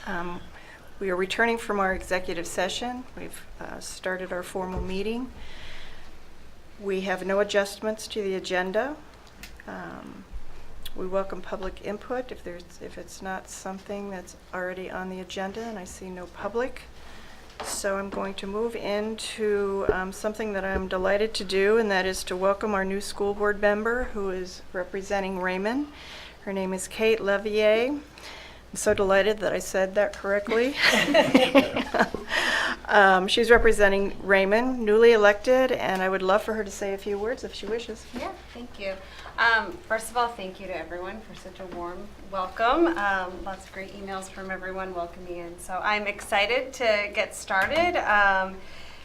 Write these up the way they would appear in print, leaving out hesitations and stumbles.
Um, We are returning from our executive session. We've started our formal meeting. We have no adjustments to the agenda. We welcome public input if it's not something that's already on the agenda, and I see no public. So I'm going to move into something that I'm delighted to do, and that is to welcome our new school board member who is representing Raymond. Her name is Kate Levier. I'm so delighted that I said that correctly. She's representing Raymond, newly elected, and I would love for her to say a few words if she wishes. Yeah, thank you. First of all, thank you to everyone for such a warm welcome. Lots of great emails from everyone welcoming me in. So I'm excited to get started.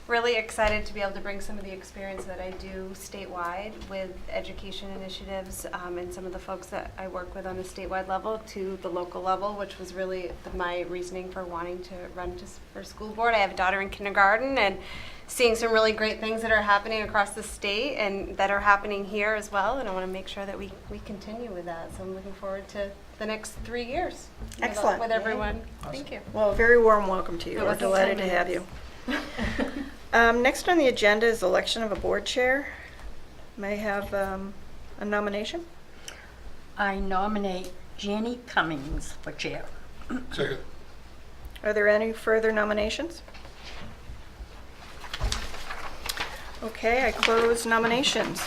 Really excited to be able to bring some of the experience that I do statewide with education initiatives and some of the folks that I work with on the statewide level to the local level, which was really my reasoning for wanting to run for school board. I have a daughter in kindergarten, and seeing some really great things that are happening across the state and that are happening here as well, and I want to make sure that we continue with that. So I'm looking forward to the next 3 years. Excellent. With everyone. Awesome. Thank you. Well, a very warm welcome to you. We're delighted to have you. Next on the agenda is election of a board chair. May I have a nomination? I nominate Jenny Cummings for chair. Second. Are there any further nominations? Okay, I close nominations.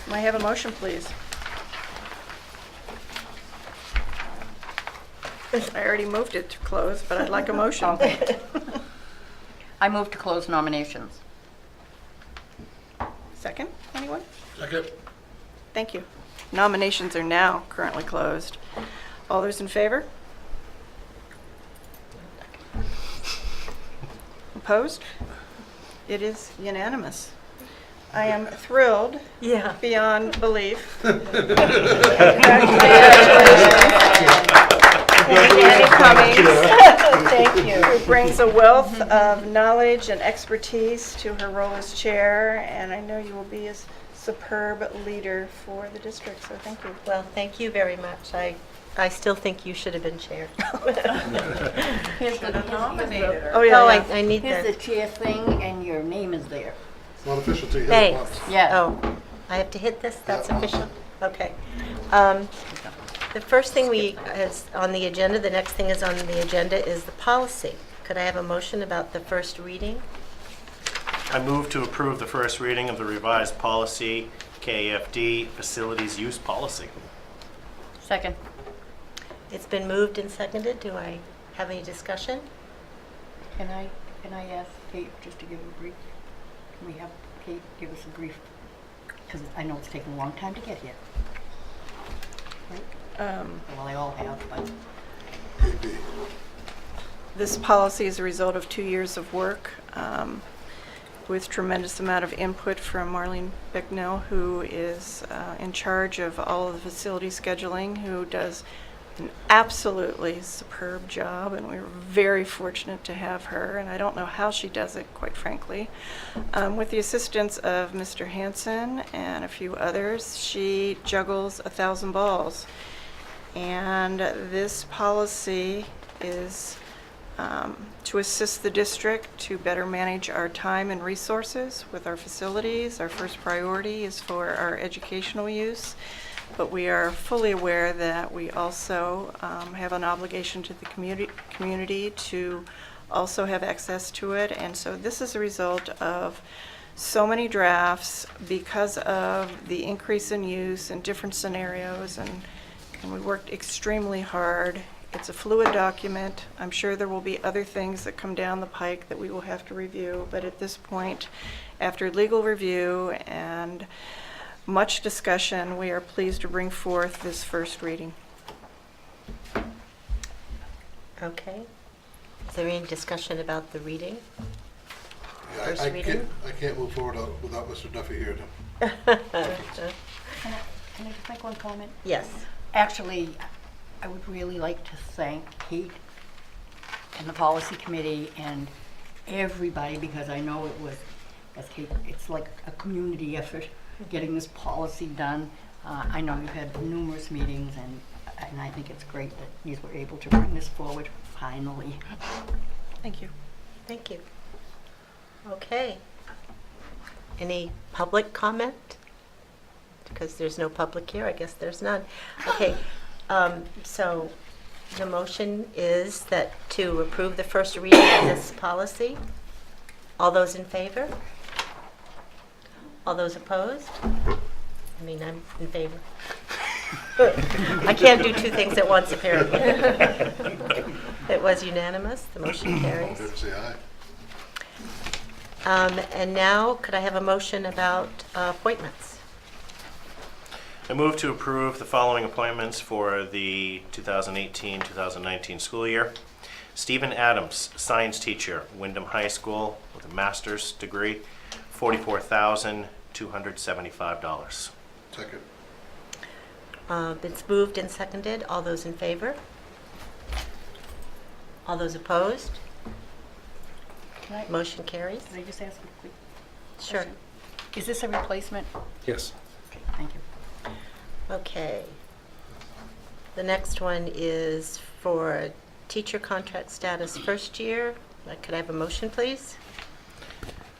May I have a motion, please? I already moved it to close, but I'd like a motion. Okay. I move to close nominations. Second, anyone? Second. Thank you. Nominations are now currently closed. All those in favor? Opposed? It is unanimous. I am thrilled beyond belief. Annie Cummings, Thank you. who brings a wealth of knowledge and expertise to her role as chair, and I know you will be a superb leader for the district, so thank you. Well, thank you very much. I still think you should have been chair. Here's the nominator. Oh, yeah, Oh, yeah. I need Here's the that. chair thing, and your name is there. It's not official till you hit it Thanks. once. Yeah. Oh, I have to hit this? That's Yeah. official? Okay. The first thing is on the agenda, the next thing is on the agenda is the policy. Could I have a motion about the first reading? I move to approve the first reading of the revised policy, KFD, Facilities Use Policy. Second. It's been moved and seconded. Do I have any discussion? Can I ask Kate just to give a brief? Can we have Kate give us a brief? Because I know it's taken a long time to get here. Right? Well, they all have, but. KB. This policy is a result of 2 years of work with tremendous amount of input from Marlene Bicknell, who is in charge of all of the facility scheduling, who does an absolutely superb job, and we're very fortunate to have her, and I don't know how she does it, quite frankly. With the assistance of Mr. Hansen and a few others, she juggles 1,000 balls. And this policy is to assist the district to better manage our time and resources with our facilities. Our first priority is for our educational use, but we are fully aware that we also have an obligation to the community to also have access to it. And so this is a result of so many drafts because of the increase in use and different scenarios, and we worked extremely hard. It's a fluid document. I'm sure there will be other things that come down the pike that we will have to review, but at this point, after legal review and much discussion, we are pleased to bring forth this first reading. Okay. Is there any discussion about the reading? Yeah, First I reading? can't move forward without Mr. Duffy here. Can I just make one comment? Yes. Actually, I would really like to thank Kate and the policy committee and everybody, because I know it was, as Kate, it's like a community effort getting this policy done. I know you've had numerous meetings, and and I think it's great that you were able to bring this forward finally. Thank you. Thank you. Okay. Any public comment? Because there's no public here, I guess there's none. Okay, so the motion is that to approve the first reading of this policy. All those in favor? All those opposed? I mean, I'm in favor. I can't do two things at once, apparently. It was unanimous. The motion All in carries. favor, say aye. And now, could I have a motion about appointments? I move to approve the following appointments for the 2018-2019 school year. Stephen Adams, science teacher, Wyndham High School, with a master's degree, $44,275. Second. It's moved and seconded. All those in favor? All those opposed? Can I, Motion carries. can I just ask a quick Sure. question? Is this a replacement? Yes. Okay, thank you. Okay. The next one is for teacher contract status first year. Could I have a motion, please?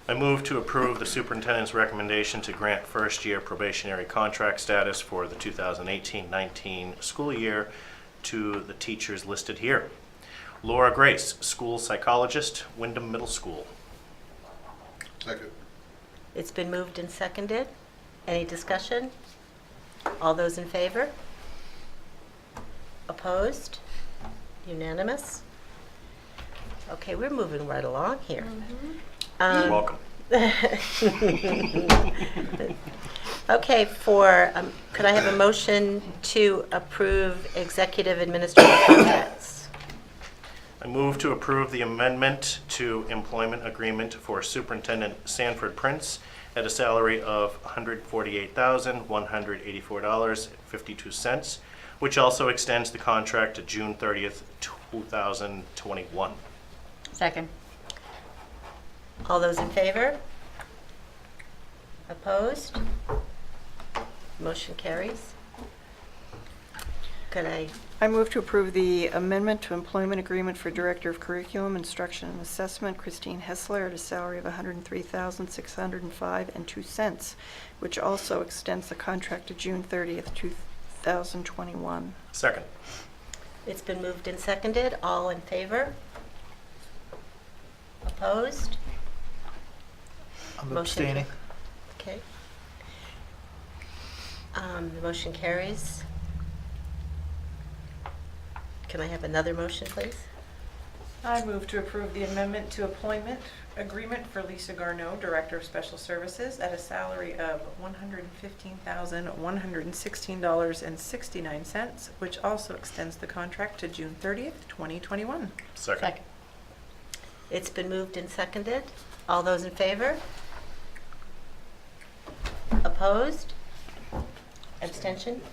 I move to approve the superintendent's recommendation to grant first-year probationary contract status for the 2018-19 school year to the teachers listed here. Laura Grace, school psychologist, Wyndham Middle School. Second. It's been moved and seconded. Any discussion? All those in favor? Opposed? Unanimous? Okay, we're moving right along here. You're welcome. Okay, could I have a motion to approve executive administrative contracts? I move to approve the amendment to employment agreement for Superintendent Sanford Prince at a salary of $148,184.52, which also extends the contract to June 30th, 2021. Second. All those in favor? Opposed? Motion carries. Could I, I move to approve the amendment to employment agreement for Director of Curriculum, Instruction, and Assessment, Christine Hessler, at a salary of $103,605.02, which also extends the contract to June 30th, 2021. Second. it's been moved and seconded. All in favor? Opposed? I'm Motion abstaining. Okay. The motion carries. Can I have another motion, please? I move to approve the amendment to employment agreement for Lisa Garneau, Director of Special Services, at a salary of $115,116.69, which also extends the contract to June 30th, 2021. Second. Second. It's been moved and seconded. All those in favor? Opposed? Abstentions?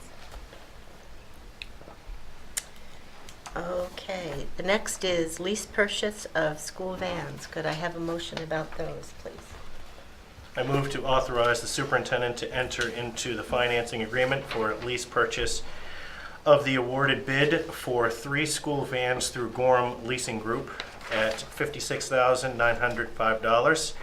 Okay, the next is lease purchase of school vans. Could I have a motion about those, please? I move to authorize the superintendent to enter into the financing agreement for lease purchase of the awarded bid for 3 school vans through Gorham Leasing Group at $56,905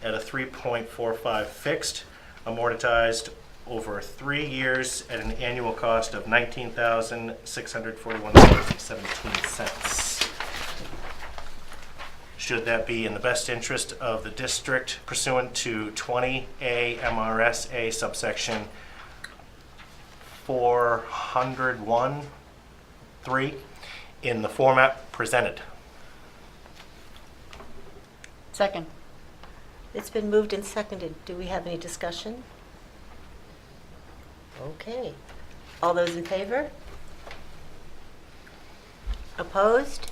at a 3.45 fixed, amortized over 3 years at an annual cost of $19,641.17. Should that be in the best interest of the district pursuant to 20A MRSA subsection 401(3) in the format presented. Second. It's been moved and seconded. Do we have any discussion? Okay. All those in favor? Opposed?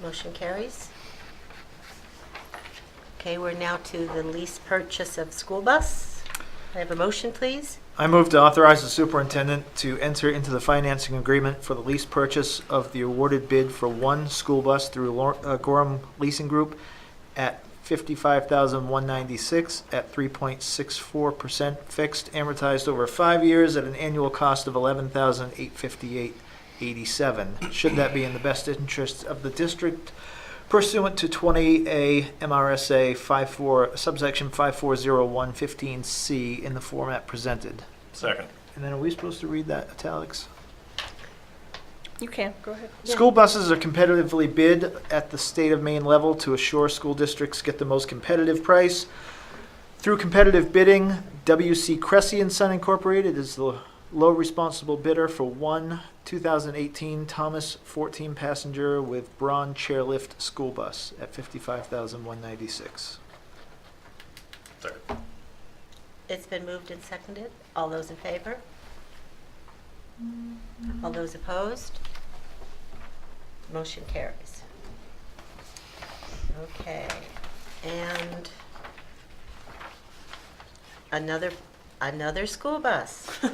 Motion carries. Okay, we're now to the lease purchase of school bus. I have a motion, please. I move to authorize the superintendent to enter into the financing agreement for the lease purchase of the awarded bid for 1 school bus through Gorham Leasing Group at $55,196 at 3.64% fixed, amortized over 5 years at an annual cost of $11,858.87. Should that be in the best interest of the district pursuant to 20A MRSA 54, subsection 540115C in the format presented. Second. And then are we supposed to read that italics? You can, go ahead. Yeah. School buses are competitively bid at the state of Maine level to assure school districts get the most competitive price. Through competitive bidding, W.C. Cressy & Son Incorporated is the low responsible bidder for one 2018 Thomas 14-passenger with Braun chairlift school bus at $55,196. Second. It's been moved and seconded. All those in favor? All those opposed? Motion carries. Okay, and another school bus. Could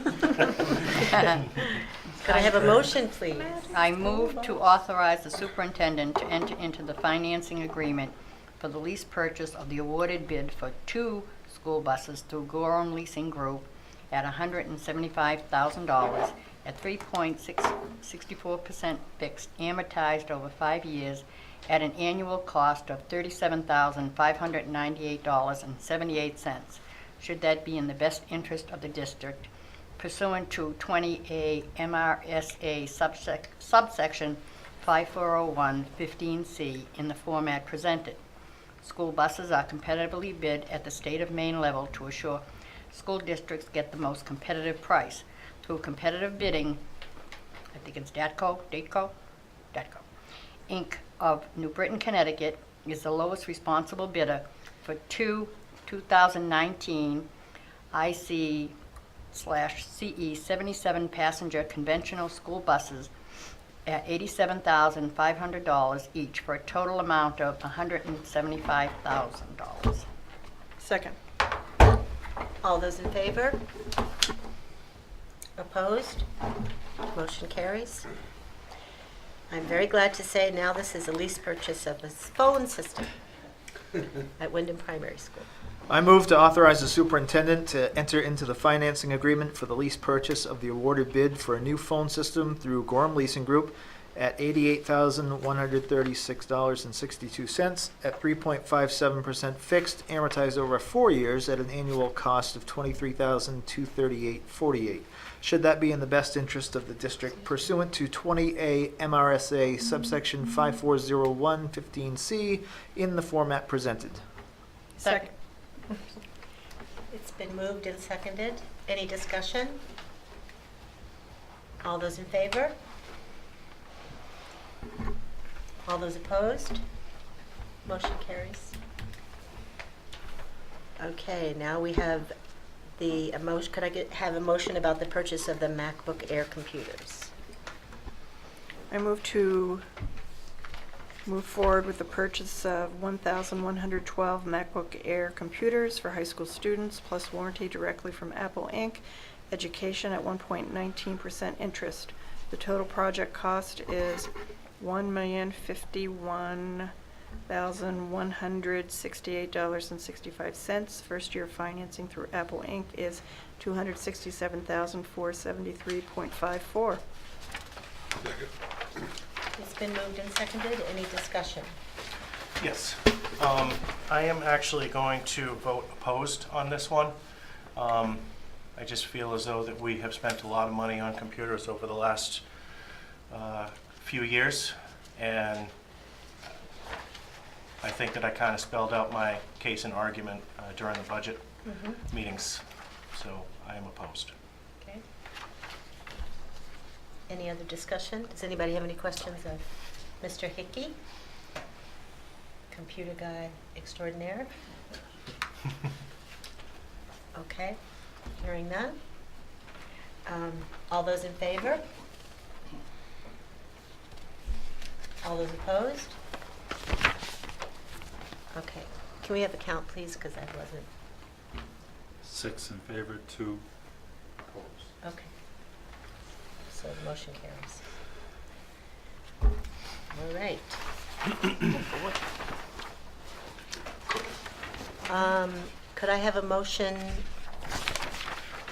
I have a motion, please? I move to authorize the superintendent to enter into the financing agreement for the lease purchase of the awarded bid for 2 school buses through Gorham Leasing Group at $175,000 at 3.64% fixed, amortized over 5 years at an annual cost of $37,598.78. Should that be in the best interest of the district, pursuant to 20A MRSA subsection 540115C in the format presented. School buses are competitively bid at the state of Maine level to assure school districts get the most competitive price. Through competitive bidding, I think it's Datco, Inc. of New Britain, Connecticut is the lowest responsible bidder for 2 2019 IC/CE 77 passenger conventional school buses at $87,500 each for a total amount of $175,000. Second. All those in favor? Opposed? Motion carries. I'm very glad to say now this is a lease purchase of a phone system at Wyndham Primary School. I move to authorize the superintendent to enter into the financing agreement for the lease purchase of the awarded bid for a new phone system through Gorham Leasing Group at $88,136.62 at 3.57% fixed, amortized over 4 years at an annual cost of $23,238.48. Should that be in the best interest of the district pursuant to 20A MRSA subsection 540115C in the format presented. Second. It's been moved and seconded. Any discussion? All those in favor? All those opposed? Motion carries. Okay, now we have the motion. Could I have a motion about the purchase of the MacBook Air computers? I move to move forward with the purchase of 1,112 MacBook Air computers for high school students, plus warranty directly from Apple Inc. Education at 1.19% interest. The total project cost is $1,051,168.65. First year financing through Apple Inc. is $267,473.54. Second. It's been moved and seconded. Any discussion? Yes. I am actually going to vote opposed on this one. I just feel as though that we have spent a lot of money on computers over the last few years, and I think that I kind of spelled out my case and argument during the budget meetings, so I am opposed. Okay. Any other discussion? Does anybody have any questions of Mr. Hickey? Computer guy extraordinaire? Okay, hearing none. All those in favor? All those opposed? Okay, can we have a count, please, because I wasn't. 6 in favor, 2 opposed. Okay. So the motion carries. All right. Could I have a motion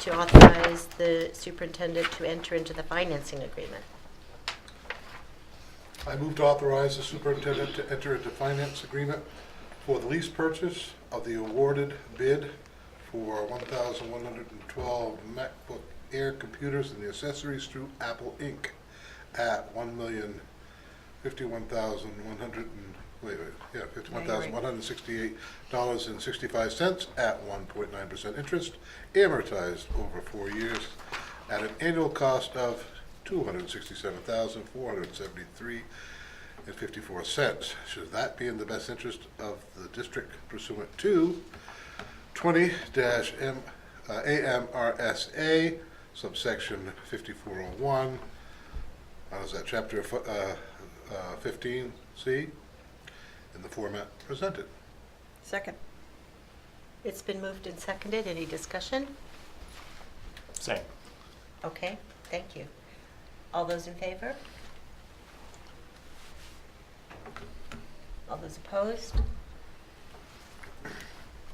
to authorize the superintendent to enter into the financing agreement? I move to authorize the superintendent to enter into finance agreement for the lease purchase of the awarded bid for 1,112 MacBook Air computers and the accessories through Apple Inc. at $51,168.65 at 1.9% interest, amortized over 4 years at an annual cost of $267,473.54. Should that be in the best interest of the district pursuant to 20-AMRSA, subsection 5401, how is that, chapter 15C, in the format presented. Second. It's been moved and seconded. Any discussion? Same. Okay, thank you. All those in favor? All those opposed?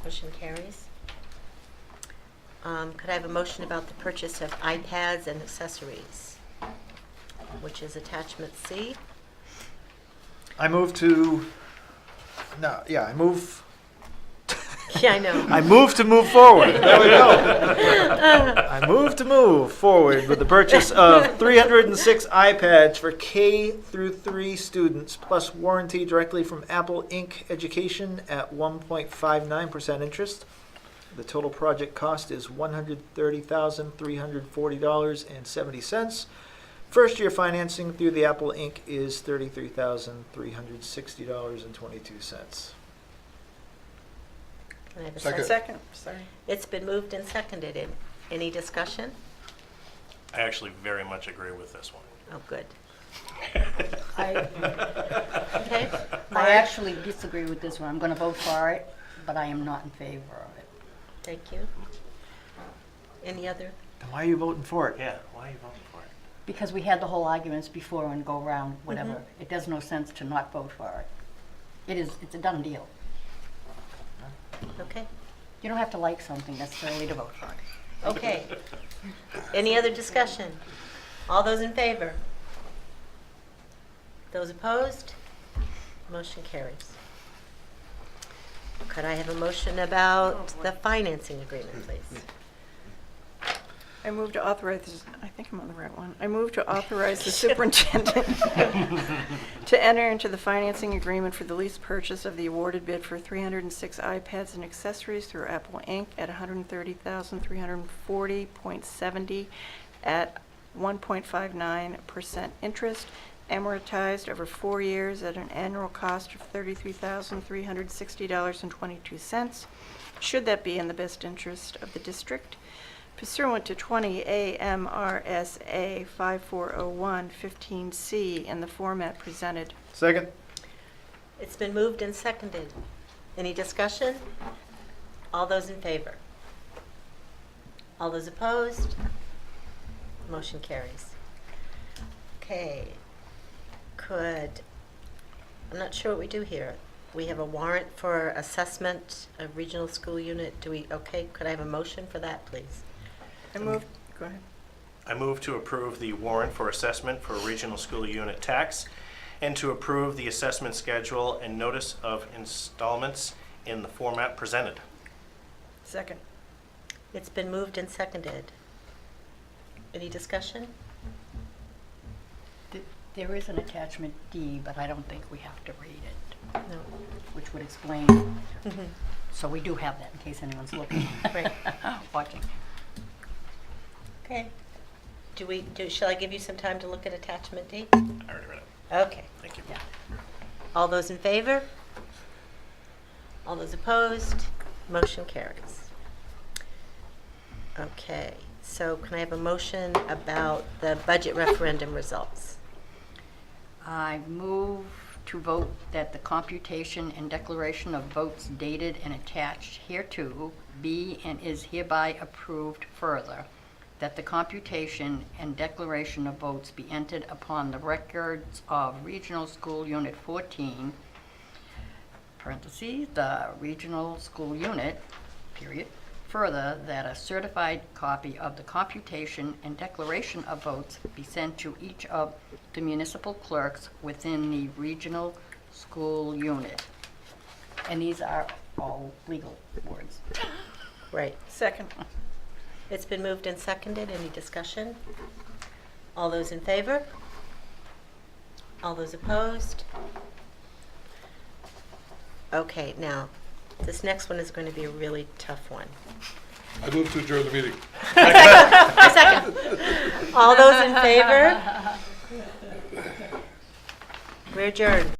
Motion carries. Could I have a motion about the purchase of iPads and accessories, which is attachment C? I move to, no, yeah, I move, Yeah, I know. I move to move forward. There we go. I move to move forward with the purchase of 306 iPads for K through 3 students, plus warranty directly from Apple Inc. Education at 1.59% interest. The total project cost is $130,340.70. First year financing through the Apple Inc. is $33,360.22. Can I have a Second. Second, sorry. It's been moved and seconded. Any discussion? I actually very much agree with this one. Oh, good. I Okay. I actually disagree with this one. I'm going to vote for it, but I am not in favor of it. Thank you. Any other? Then why are you voting for it? Yeah, why are you voting for it? Because we had the whole arguments before and go around, whatever. It does no sense to not vote for it. It's a done deal. Okay. You don't have to like something necessarily to vote for it. Okay. Any other discussion? All those in favor? Those opposed? Motion carries. Could I have a motion about the financing agreement, please? I move to authorize, I think I'm on the right one. I move to authorize the superintendent to enter into the financing agreement for the lease purchase of the awarded bid for 306 iPads and accessories through Apple Inc. at $130,340.70 at 1.59% interest, amortized over 4 years at an annual cost of $33,360.22. Should that be in the best interest of the district? Pursuant to 20 AMRSA 5401-15C in the format presented. Second? It's been moved and seconded. Any discussion? All those in favor? All those opposed? Motion carries. Okay. I'm not sure what we do here. We have a warrant for assessment of regional school unit. Could I have a motion for that, please? I move, go ahead. I move to approve the warrant for assessment for regional school unit tax and to approve the assessment schedule and notice of installments in the format presented. Second. It's been moved and seconded. Any discussion? There is an attachment D, but I don't think we have to read it, No. which would explain. Mhm. So we do have that in case anyone's looking, Right. watching. Okay. Shall I give you some time to look at attachment D? I already read it. Okay. Thank you. Yeah. All those in favor? All those opposed? Motion carries. Okay, so can I have a motion about the budget referendum results? I move to vote that the computation and declaration of votes dated and attached hereto be and is hereby approved further, that the computation and declaration of votes be entered upon the records of Regional School Unit 14, parentheses, the regional school unit, period. Further, that a certified copy of the computation and declaration of votes be sent to each of the municipal clerks within the regional school unit. And these are all legal words. Right. Second. It's been moved and seconded. Any discussion? All those in favor? All those opposed? Okay, now, this next one is going to be a really tough one. I move to adjourn the meeting. A second. All those in favor? We're adjourned.